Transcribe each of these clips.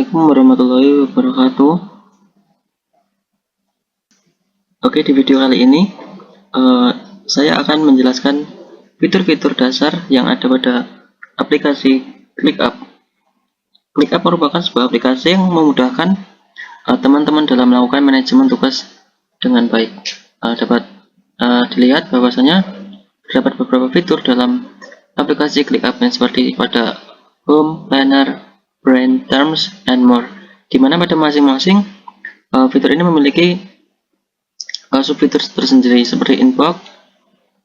Assalamualaikum warahmatullahi wabarakatuh. Oke, di video kali ini saya akan menjelaskan fitur-fitur dasar yang ada pada aplikasi ClickUp. ClickUp merupakan sebuah aplikasi yang memudahkan teman-teman dalam melakukan manajemen tugas dengan baik. Dapat dilihat bahwasanya terdapat beberapa fitur dalam aplikasi ClickUp yang seperti pada Home, Planner, Brand, Terms, and more. Di mana pada masing-masing fitur ini memiliki subfitur tersendiri seperti inbox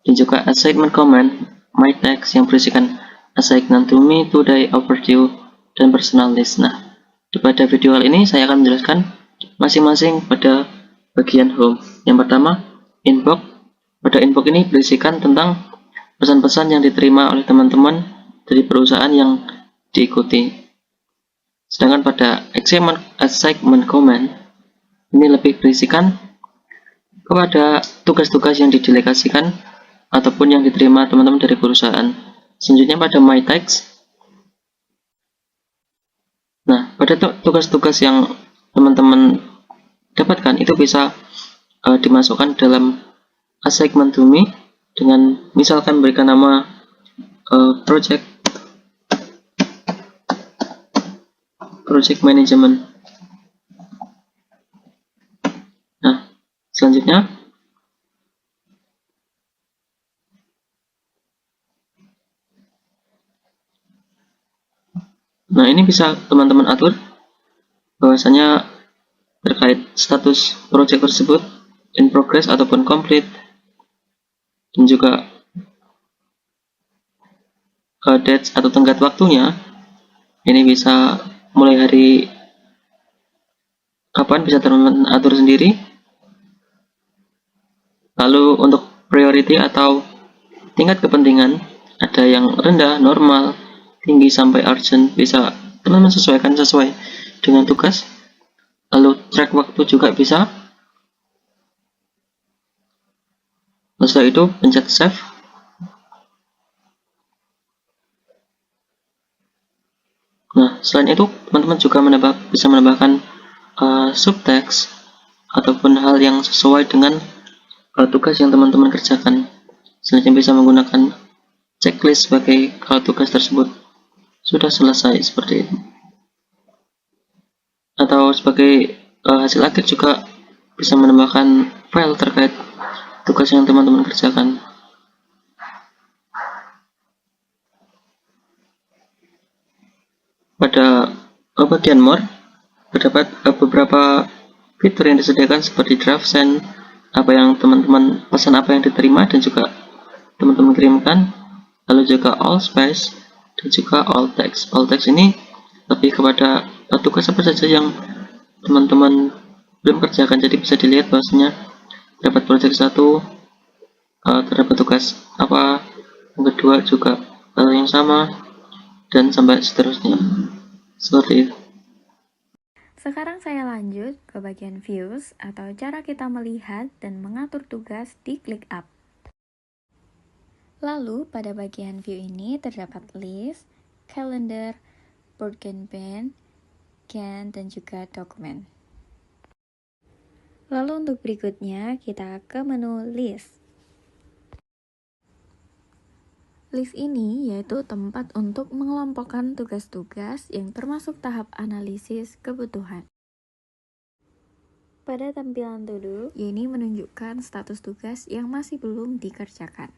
dan juga assignment command, my text yang berisikan assignment to me, today, overdue, dan personal list. Nah, pada video kali ini saya akan menjelaskan masing-masing pada bagian home. Yang pertama, inbox. Pada inbox ini berisikan tentang pesan-pesan yang diterima oleh teman-teman dari perusahaan yang diikuti. Sedangkan pada assignment command ini lebih berisikan kepada tugas-tugas yang didelegasikan ataupun yang diterima teman-teman dari perusahaan. Selanjutnya pada my text. Nah, pada tugas-tugas yang teman-teman dapatkan itu bisa dimasukkan dalam assignment to me dengan misalkan berikan nama project management. Nah, selanjutnya ini bisa teman-teman atur bahwasanya terkait status project tersebut in progress ataupun complete, dan juga dates atau tenggat waktunya. Ini bisa mulai hari kapan bisa teman-teman atur sendiri. Lalu untuk priority atau tingkat kepentingan ada yang rendah, normal, tinggi sampai urgent, bisa teman-teman sesuaikan sesuai dengan tugas. Lalu track waktu juga bisa. Setelah itu pencet save. Nah, selain itu teman-teman juga bisa menambahkan subtext ataupun hal yang sesuai dengan tugas yang teman-teman kerjakan. Selanjutnya bisa menggunakan checklist sebagai kalau tugas tersebut sudah selesai, seperti itu. Atau sebagai hasil akhir juga bisa menambahkan file terkait tugas yang teman-teman kerjakan. Pada bagian more terdapat beberapa fitur yang disediakan seperti draft send, apa yang teman-teman pesan, apa yang diterima dan juga teman-teman kirimkan. Lalu juga all space dan juga all text. All text ini lebih kepada tugas apa saja yang teman-teman belum kerjakan, jadi bisa dilihat bahwasanya dapat project 1 terdapat tugas apa, yang kedua juga hal yang sama, dan sampai seterusnya, seperti itu. Sekarang saya lanjut ke bagian views atau cara kita melihat dan mengatur tugas di ClickUp. Lalu pada bagian view ini terdapat list, calendar, board band, can, dan juga dokumen. Lalu untuk berikutnya kita ke menu list. List ini yaitu tempat untuk mengelompokkan tugas-tugas yang termasuk tahap analisis kebutuhan. Pada tampilan to do, ini menunjukkan status tugas yang masih belum dikerjakan.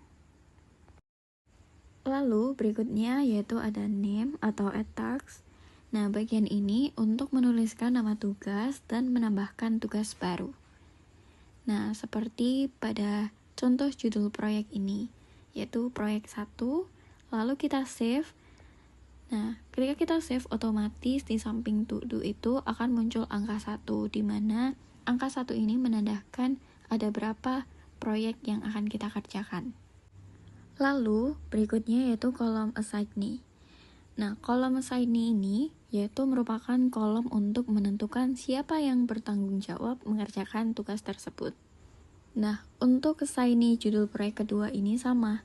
Lalu berikutnya yaitu ada name atau add tasks. Nah, bagian ini untuk menuliskan nama tugas dan menambahkan tugas baru. Nah, seperti pada contoh judul proyek ini, yaitu proyek 1, lalu kita save. Nah, ketika kita save, otomatis di samping to do itu akan muncul angka 1, di mana angka 1 ini menandakan ada berapa proyek yang akan kita kerjakan. Lalu, berikutnya yaitu kolom assignee. Nah, kolom assignee ini yaitu merupakan kolom untuk menentukan siapa yang bertanggung jawab mengerjakan tugas tersebut. Nah, untuk assignee judul proyek kedua ini sama,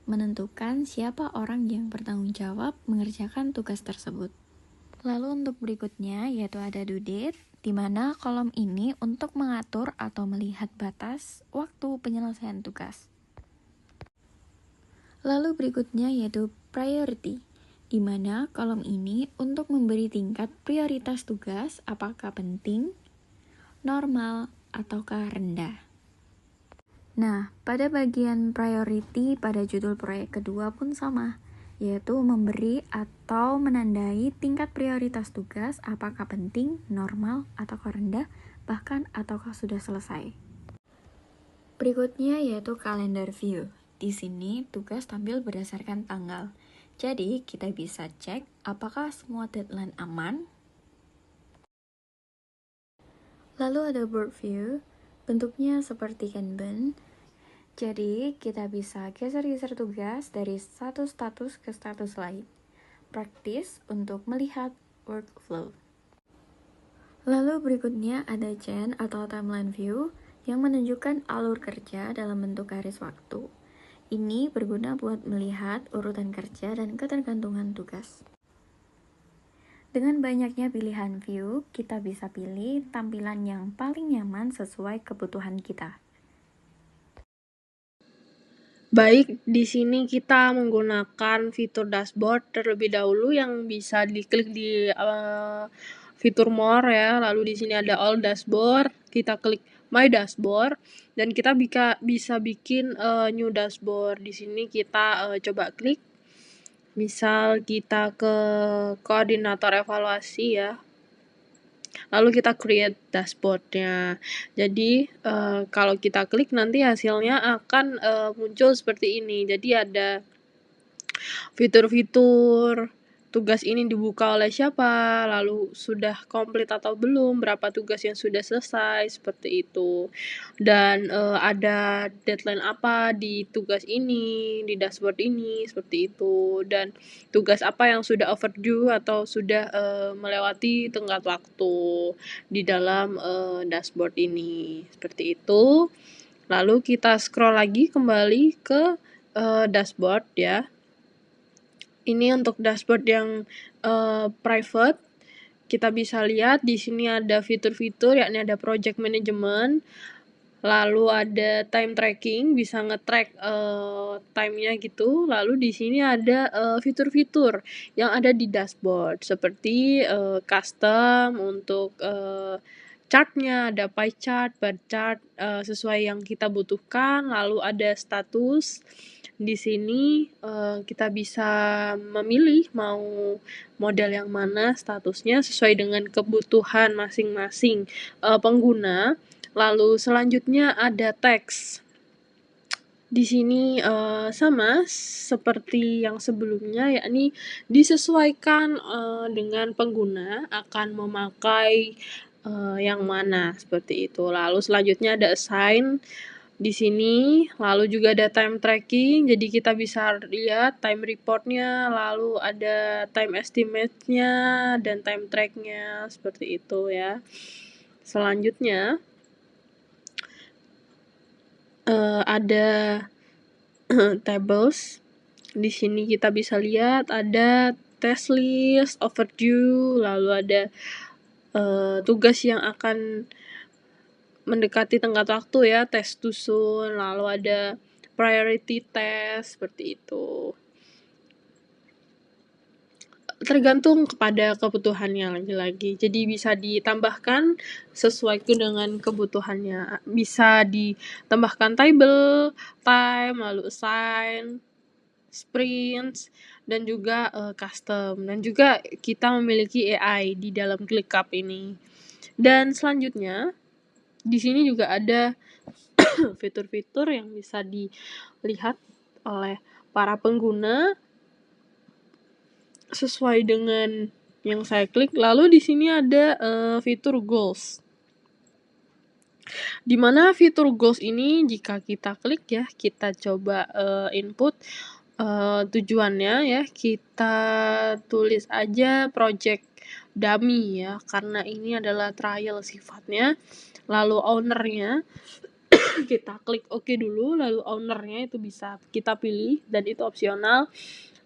menentukan siapa orang yang bertanggung jawab mengerjakan tugas tersebut. Lalu untuk berikutnya yaitu ada due date, di mana kolom ini untuk mengatur atau melihat batas waktu penyelesaian tugas. Lalu berikutnya yaitu priority, di mana kolom ini untuk memberi tingkat prioritas tugas apakah penting, normal, ataukah rendah. Nah, pada bagian priority pada judul proyek kedua pun sama, yaitu memberi atau menandai tingkat prioritas tugas apakah penting, normal, ataukah rendah, bahkan ataukah sudah selesai. Berikutnya yaitu calendar view. Di sini tugas tampil berdasarkan tanggal. Jadi, kita bisa cek apakah semua deadline aman. Lalu ada board view, bentuknya seperti Kanban. Jadi, kita bisa geser-geser tugas dari satu status ke status lain. Praktis untuk melihat workflow. Lalu berikutnya ada chain atau timeline view yang menunjukkan alur kerja dalam bentuk garis waktu. Ini berguna buat melihat urutan kerja dan ketergantungan tugas. Dengan banyaknya pilihan view, kita bisa pilih tampilan yang paling nyaman sesuai kebutuhan kita. Baik, di sini kita menggunakan fitur dashboard terlebih dahulu yang bisa diklik di fitur more ya. Lalu di sini ada all dashboard, kita klik my dashboard dan kita bisa bikin new dashboard. Di sini kita coba klik. Misal kita ke koordinator evaluasi ya. Lalu kita create dashboardnya. Jadi kalau kita klik nanti hasilnya akan muncul seperti ini. Jadi ada fitur-fitur, tugas ini dibuka oleh siapa, lalu sudah komplit atau belum, berapa tugas yang sudah selesai, seperti itu. Dan ada deadline apa di tugas ini, di dashboard ini, seperti itu. Dan tugas apa yang sudah overdue atau sudah melewati tenggat waktu di dalam dashboard ini, seperti itu. Lalu kita scroll lagi kembali ke dashboard ya. Ini untuk dashboard yang private. Kita bisa lihat di sini ada fitur-fitur, yakni ada project management, lalu ada time tracking, bisa nge-track time-nya gitu. Lalu di sini ada fitur-fitur yang ada di dashboard, seperti custom untuk chart-nya, ada pie chart, bar chart, sesuai yang kita butuhkan. Lalu ada status. Di sini kita bisa memilih mau model yang mana statusnya sesuai dengan kebutuhan masing-masing pengguna. Lalu selanjutnya ada teks. Di sini sama seperti yang sebelumnya, yakni disesuaikan dengan pengguna akan memakai yang mana, seperti itu. Lalu selanjutnya ada assign di sini, lalu juga ada time tracking, jadi kita bisa lihat time report-nya, lalu ada time estimate-nya dan time track-nya, seperti itu ya. Selanjutnya ada tables. Di sini kita bisa lihat ada task list, overdue, lalu ada tugas yang akan mendekati tenggat waktu ya, test to soon, lalu ada priority test, seperti itu. Tergantung kepada kebutuhannya lagi-lagi. Jadi bisa ditambahkan sesuai dengan kebutuhannya. Bisa ditambahkan table, time, lalu assign, sprints, dan juga custom. Dan juga kita memiliki AI di dalam ClickUp ini. Dan selanjutnya di sini juga ada fitur-fitur yang bisa dilihat oleh para pengguna sesuai dengan yang saya klik. Lalu di sini ada fitur goals. Di mana fitur goals ini jika kita klik ya, kita coba input tujuannya ya, kita tulis aja project dummy ya, karena ini adalah trial sifatnya. Lalu ownernya kita klik OK dulu, lalu ownernya itu bisa kita pilih dan itu opsional.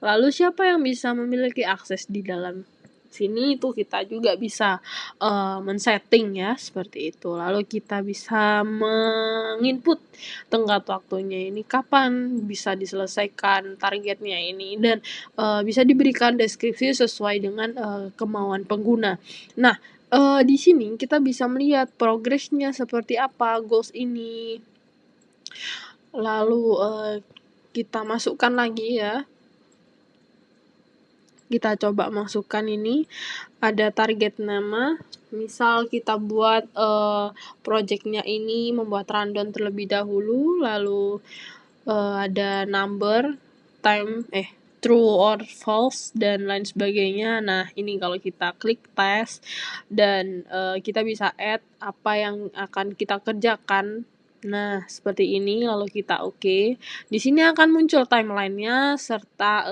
Lalu siapa yang bisa memiliki akses di dalam sini itu kita juga bisa men-setting ya, seperti itu. Lalu kita bisa menginput tenggat waktunya ini kapan bisa diselesaikan targetnya ini, dan bisa diberikan deskripsi sesuai dengan kemauan pengguna. Nah, di sini kita bisa melihat progresnya seperti apa goals ini. Lalu kita masukkan lagi ya. Kita coba masukkan ini, ada target nama, misal kita buat project-nya ini membuat rundown terlebih dahulu, lalu ada number, time, true or false, dan lain sebagainya. Nah, ini kalau kita klik tes, dan kita bisa add apa yang akan kita kerjakan. Nah, seperti ini, lalu kita oke. Di sini akan muncul timeline-nya, serta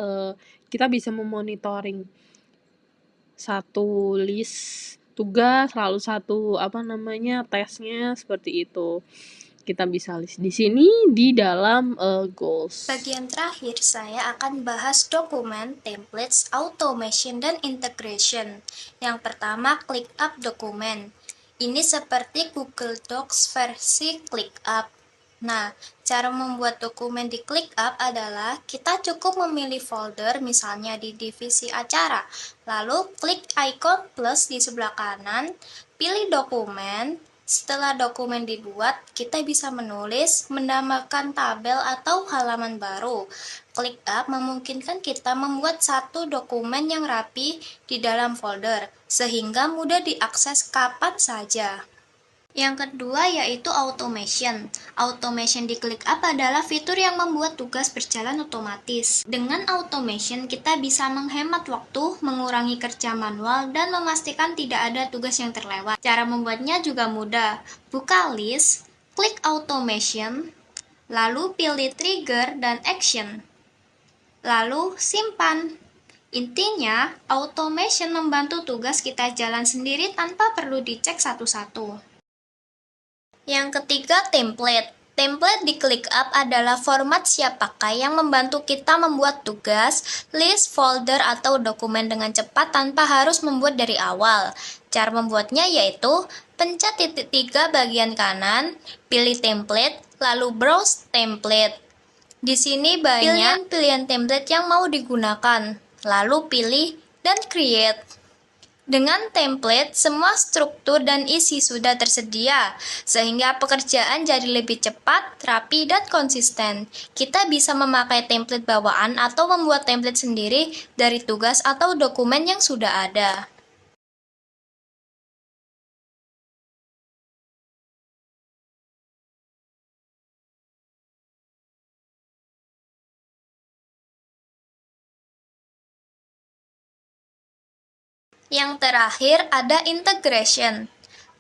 kita bisa memonitoring satu list tugas, lalu satu tesnya, seperti itu. Kita bisa list di sini di dalam goals. Bagian terakhir saya akan bahas dokumen, templates, automation, dan integration. Yang pertama, ClickUp dokumen. Ini seperti Google Docs versi ClickUp. Nah, cara membuat dokumen di ClickUp adalah kita cukup memilih folder, misalnya di divisi acara. Lalu klik icon plus di sebelah kanan, pilih dokumen. Setelah dokumen dibuat, kita bisa menulis, menambahkan tabel atau halaman baru. ClickUp memungkinkan kita membuat satu dokumen yang rapi di dalam folder, sehingga mudah diakses kapan saja. Yang kedua yaitu automation. Automation di ClickUp adalah fitur yang membuat tugas berjalan otomatis. Dengan automation, kita bisa menghemat waktu, mengurangi kerja manual, dan memastikan tidak ada tugas yang terlewat. Cara membuatnya juga mudah. Buka list, klik automation, lalu pilih trigger dan action. Lalu simpan. Intinya, automation membantu tugas kita jalan sendiri tanpa perlu dicek satu-satu. Yang ketiga, template. Template di ClickUp adalah format siap pakai yang membantu kita membuat tugas, list, folder, atau dokumen dengan cepat tanpa harus membuat dari awal. Cara membuatnya yaitu pencet titik 3 bagian kanan, pilih template, lalu browse template. Di sini banyak pilihan template yang mau digunakan, lalu pilih dan create. Dengan template, semua struktur dan isi sudah tersedia, sehingga pekerjaan jadi lebih cepat, rapi, dan konsisten. Kita bisa memakai template bawaan atau membuat template sendiri dari tugas atau dokumen yang sudah ada. Yang terakhir ada integration.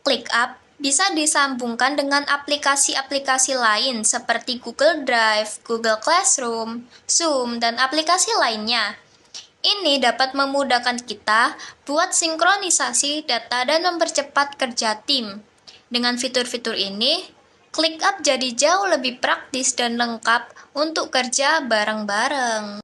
ClickUp bisa disambungkan dengan aplikasi-aplikasi lain seperti Google Drive, Google Classroom, Zoom, dan aplikasi lainnya. Ini dapat memudahkan kita buat sinkronisasi data dan mempercepat kerja tim. Dengan fitur-fitur ini, ClickUp jadi jauh lebih praktis dan lengkap untuk kerja bareng-bareng.